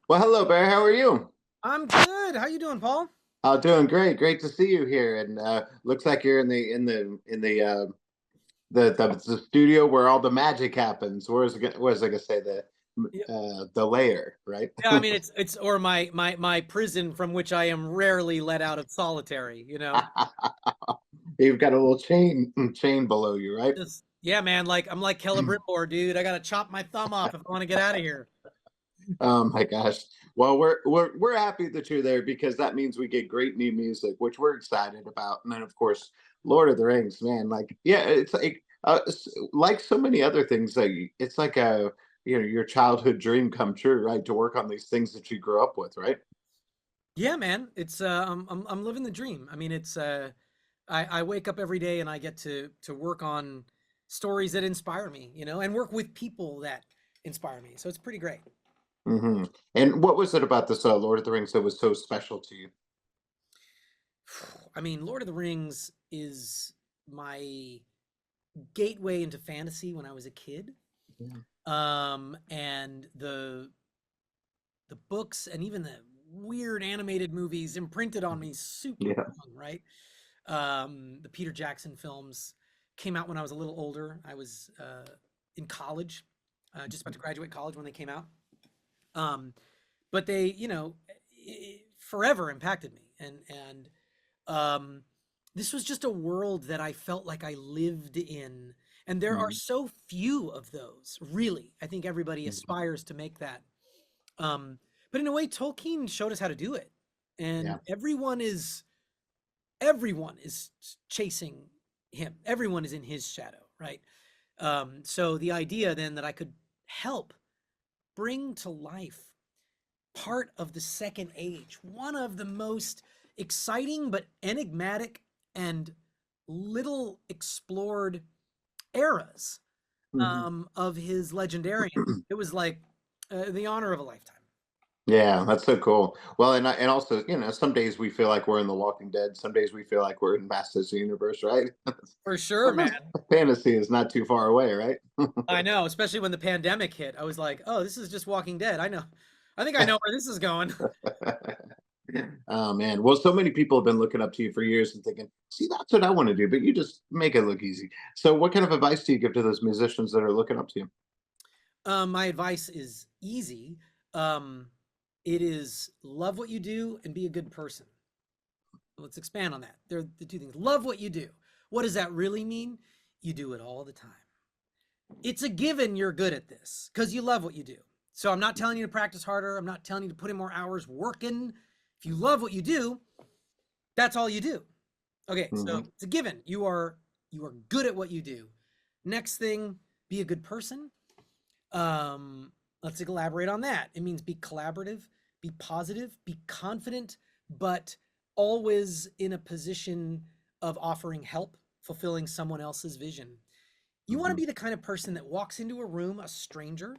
Well, hello, Bear. How are you? I'm good. How you doing, Paul? Doing great. Great to see you here. And looks like you're in the studio where all the magic happens. Where's I gonna say Yeah, the layer, right? yeah. I mean, it's or my prison from which I am rarely let out of solitary. You've got a little chain below you, right? Just yeah, man. Like I'm like Celebrimbor, dude. I gotta chop my thumb off if I want to get out of here. Oh my gosh. Well, we're happy that you're there because that means we get great new music, which we're excited about. And then of course, Lord of the Rings, man, like yeah, it's like so many other things like it's like a your childhood dream come true, right? To work on these things that you grew up with, right? Yeah, man. It's I'm living the dream. I mean, it's I wake up every day and I get to work on stories that inspire me, and work with people that inspire me. So it's pretty great. And what was it about this Lord of the Rings that was so special to you? I mean, Lord of the Rings is my gateway into fantasy when I was a kid. Yeah. And the books and even the weird animated movies imprinted on me super Yeah. young, right? The Peter Jackson films came out when I was a little older. I was in college, just about to graduate college when they came out. Um, but they, forever impacted me, and um, this was just a world that I felt like I lived in. And there are Mhm. so few of those, really. I think everybody aspires to make that. Um, but in a way, Tolkien showed us how to do it. And Yeah. everyone is chasing him. Everyone is in his shadow, right? So the idea then that I could help bring to life part of the second age, one of the most exciting but enigmatic and little explored eras Mhm. of his legendarium. It was like the honor of a lifetime. Yeah, that's so cool. Well, and also, some days we feel like we're in The Walking Dead. Some days we feel like we're in Masters of the Universe, right? For sure, man. Sometimes fantasy is not too far away, right? I know, especially when the pandemic hit. I was like, oh, this is just Walking Dead. I know. I think I know where this is going. Oh man. Well, so many people have been looking up to you for years and thinking, see, that's what I want to do, but you just make it look easy. So what kind of advice do you give to those musicians that are looking up to you? My advice is easy. Um, it is love what you do and be a good person. Let's expand on that. They're the two things. Love what you do. What does that really mean? You do it all the time. It's a given you're good at this because you love what you do. So I'm not telling you to practice harder. I'm not telling you to put in more hours working. If you love what you do, that's all you do. Okay, so Hmm. it's a given. You are good at what you do. Next thing, be a good person. Um, let's elaborate on that. It means be collaborative, be positive, be confident, but always in a position of offering help, fulfilling someone else's vision. You want to Hmm. be the kind of person that walks into a room, a stranger,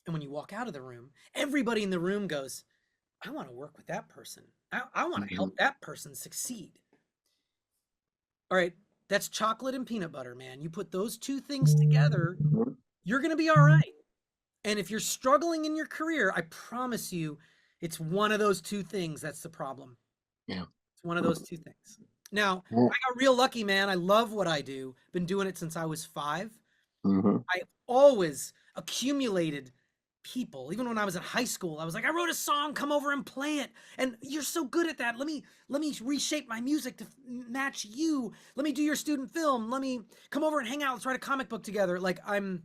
and when you walk out of the room, everybody in the room goes, I want to work with that person. I want to Hmm. help that person succeed. All right, that's chocolate and peanut butter, man. You put those two things together, you're going to be all right. And if you're struggling in your career, I promise you, it's one of those two things that's the problem. Yeah. It's one of those two things. Now, Yeah. I got real lucky, man. I love what I do. Been doing it since I was 5. Hmm. I always accumulated people. Even when I was in high school, I was like, I wrote a song, come over and play it. And you're so good at that. Let me reshape my music to match you. Let me do your student film. Let me come over and hang out. Let's write a comic book together. Like I'm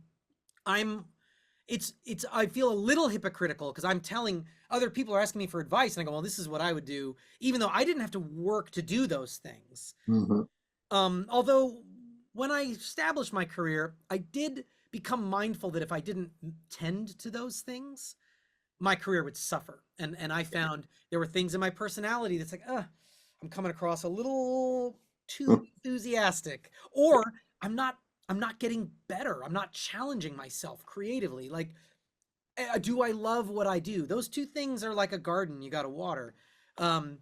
it's I feel a little hypocritical because I'm telling other people are asking me for advice and I go, well, this is what I would do, even though I didn't have to work to do those things. Hmm. Although when I established my career, I did become mindful that if I didn't tend to those things, my career would suffer. And I found there were things in my personality that's like, I'm coming across a little too enthusiastic, or I'm not I'm not getting better. I'm not challenging myself creatively. Like, do I love what I do? Those two things are like a garden you got to water. Um,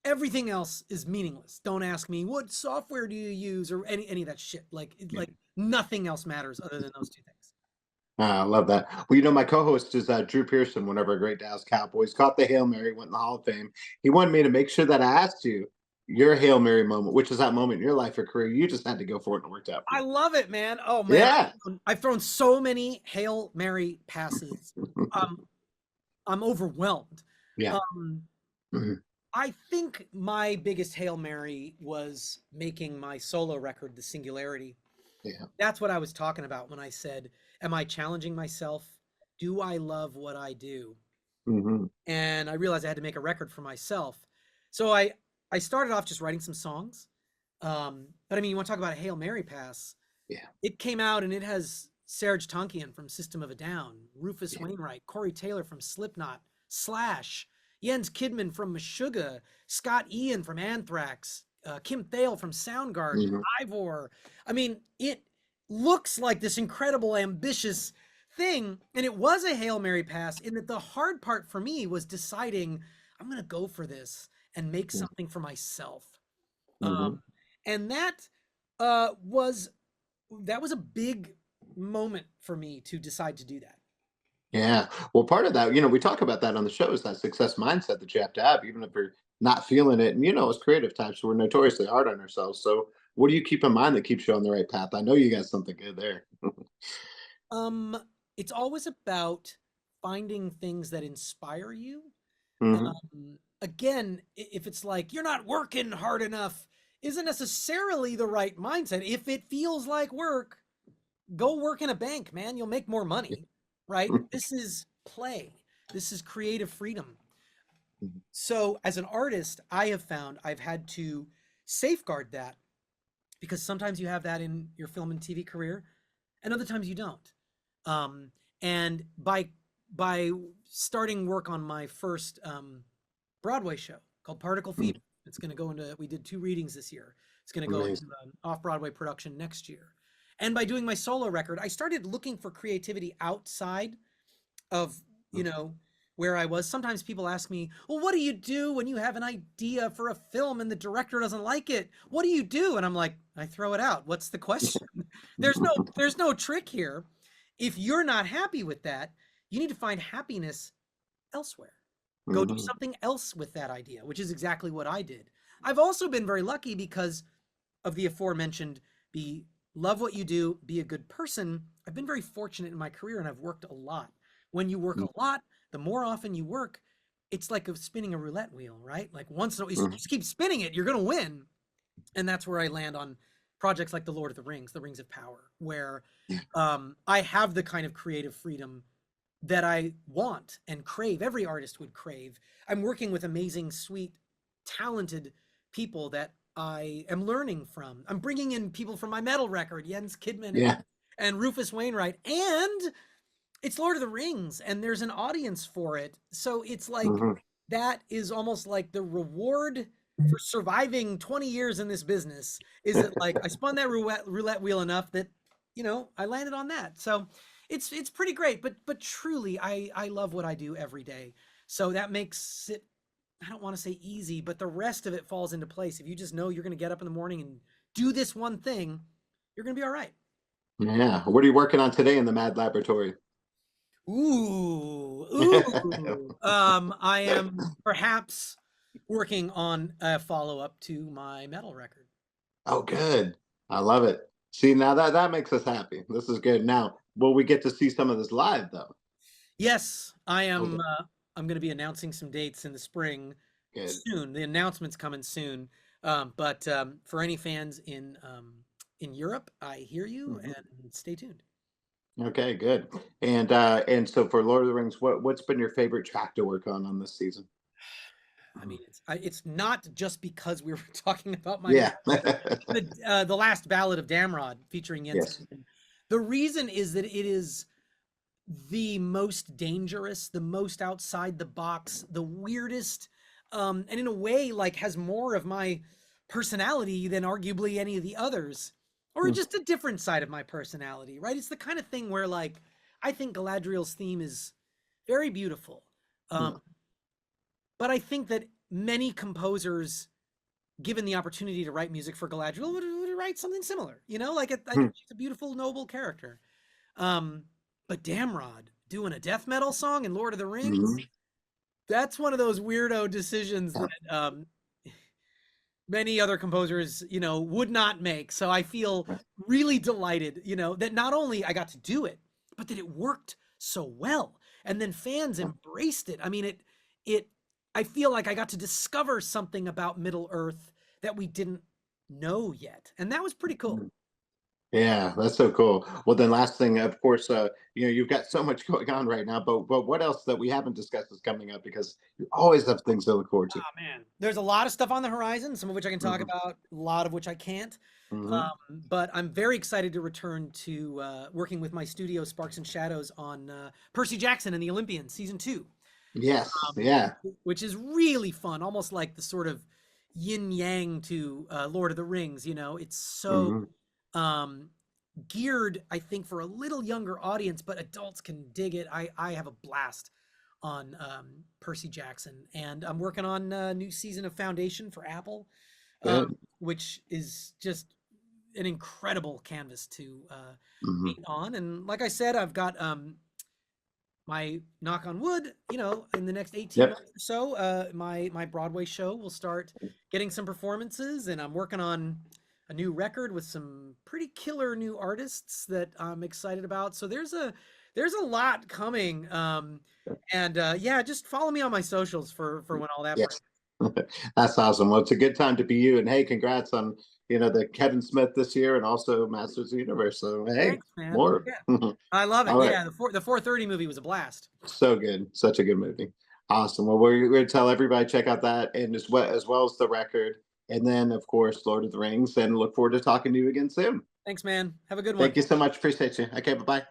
Everything else is meaningless. Don't ask me what software do you use or any of that shit. Like Yeah. nothing else matters other than those two things. I love that. Well, my co-host is Drew Pearson, one of our great Dallas Cowboys. Caught the Hail Mary, went in the Hall of Fame. He wanted me to make sure that I asked you your Hail Mary moment, which is that moment in your life or career you just had to go for it and it worked out for I you. love it, man. Oh man, Yeah. I've thrown so many Hail Mary passes. Um, I'm overwhelmed. Yeah. Um, Mhm. I think my biggest Hail Mary was making my solo record, The Singularity. Yeah. That's what I was talking about when I said, am I challenging myself? Do I love what I do? Hmm. And I realized I had to make a record for myself. So I started off just writing some songs. But I mean, you want to talk about a Hail Mary pass? Yeah. It came out and it has Serge Tankian from System of a Down, Rufus Yeah. Wainwright, Corey Taylor from Slipknot, Slash, Jens Kidman from Meshuggah, Scott Ian from Anthrax, Kim Thale from Soundgarden, Hmm. Ivor. I mean, it looks like this incredible, ambitious thing. And it was a Hail Mary pass in that the hard part for me was deciding I'm going to go for this and make something for myself. Hmm. And was that was a big moment for me to decide to do that. Yeah. Well, part of that, we talk about that on the show is that success mindset that you have to have, even if you're not feeling it. And, as creative types, we're notoriously hard on ourselves. So, what do you keep in mind that keeps you on the right path? I know you got something good there. Um, it's always about finding things that inspire you. Hmm. Again, if it's like you're not working hard enough, isn't necessarily the right mindset. If it feels like work, go work in a bank, man. You'll make more money, right? This is play. This is creative freedom. So, as an artist, I have found I've had to safeguard that because sometimes you have that in your film and TV career, and other times you don't. Um, and by starting work on my first Broadway show called Particle Fever, it's going to go into. We did 2 readings this year. It's going to go into Amazing. an off Broadway production next year. And by doing my solo record, I started looking for creativity outside of, you know, where I was. Sometimes people ask me, well, what do you do when you have an idea for a film and the director doesn't like it? What do you do? And I'm like, I throw it out. What's the question? There's no trick here. If you're not happy with that, you need to find happiness elsewhere. Go do Hmm. something else with that idea, which is exactly what I did. I've also been very lucky because of the aforementioned be love what you do, be a good person. I've been very fortunate in my career and I've worked a lot. When you work a lot, the more often you work, it's like spinning a roulette wheel, right? Like once in a while, you just keep spinning it, you're going to win. And that's where I land on projects like The Lord of the Rings, The Rings of Power, where I have the kind of creative freedom that I want and crave. Every artist would crave. I'm working with amazing, sweet, talented people that I am learning from. I'm bringing in people from my metal record, Jens Kidman Yeah. and Rufus Wainwright, and it's Lord of the Rings, and there's an audience for it. So it's like Hmm. that is almost like the reward for surviving 20 years in this business. Is it like I spun that roulette wheel enough that I landed on that. So it's pretty great. But truly, I love what I do every day. So that makes it, I don't want to say easy, but the rest of it falls into place. If you just know you're going to get up in the morning and do this one thing, you're going to be all right. Yeah. What are you working on today in the Mad Laboratory? Ooh, ooh. I am perhaps working on a follow-up to my metal record. Oh, good. I love it. See, now that makes us happy. This is good. Now, will we get to see some of this live though? Yes, I am. Okay, I'm going to be announcing some dates in the spring good. soon. The announcement's coming soon. But for any fans in Europe, I hear you Mhm. and stay tuned. Okay, good. And so for Lord of the Rings, what's been your favorite track to work on this season? I mean, it's not just because we were talking about my Yeah. metal record. The last ballad of Damrod featuring Jens Yes. Kidman. The reason is that it is the most dangerous, the most outside the box, the weirdest, and in a way, like has more of my personality than arguably any of the others, or Mm, just a different side of my personality, right? It's the kind of thing where, like, I think Galadriel's theme is very beautiful, yeah. but I think that many composers, given the opportunity to write music for Galadriel, would write something similar. Like I Hmm. think she's a beautiful, noble character. Um, But Damrod doing a death metal song in Lord of the Rings, Mhm. that's one of those weirdo decisions Yeah. that many other composers, would not make. So I feel Right. really delighted, that not only I got to do it, but that it worked so well. And then fans Yeah. embraced it. I mean, it, I feel like I got to discover something about Middle Earth that we didn't know yet. And that was pretty cool. Mhm. Yeah, that's so cool. Well, then last thing, of course, you've got so much going on right now, but what else that we haven't discussed is coming up because you always have things to look forward to. Oh man, there's a lot of stuff on the horizon, some of which I can talk Hmm. about, a lot of which I can't. Hmm. But I'm very excited to return to working with my studio Sparks and Shadows on Percy Jackson and the Olympians season 2, Yes. um, Yeah. which is really fun, almost like the sort of yin yang to Lord of the Rings. It's so Hmm. um, geared, I think, for a little younger audience, but adults can dig it. I have a blast on Percy Jackson, and I'm working on a new season of Foundation for Apple, um, Good. which is just an incredible canvas to Hmm. paint on. And like I said, I've got my knock on wood, in the next 18 Yep. months or so, my Broadway show will start getting some performances, and I'm working on a new record with some pretty killer new artists that I'm excited about. So there's a lot coming. And yeah, just follow me on my socials for when all that breaks. Yes. That's awesome. Well, it's a good time to be you. And hey, congrats on, the Kevin Smith this year and also Masters of the Universe. So hey, Thanks, man. more. Yeah, I love it. All right. Yeah, the 4:30 movie was a blast. So good. Such a good movie. Awesome. Well, we're going to tell everybody check out that and as well as the record. And then of course, Lord of the Rings, and look forward to talking to you again soon. Thanks, man. Have a good one. Thank you so much. Appreciate you. Okay, bye-bye.